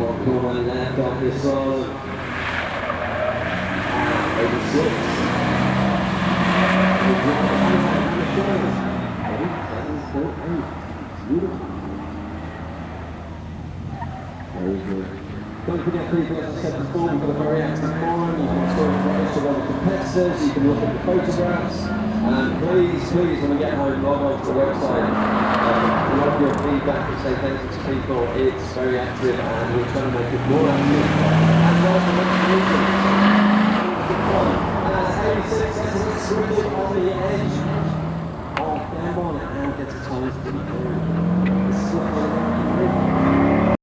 one corner left on this one. And 86. Beautiful. Very good. Don't forget, people, as I said before, we've got a very active forum. You can talk to other competitors, you can look at the photographs. And please, when we get home, log on to the website. Log your feedback and say thank you to people. It's very active and we're trying to make it more active. And well, the next meeting. And as 86 seconds switching on the edge of Gambon and gets a time to the slip on the right.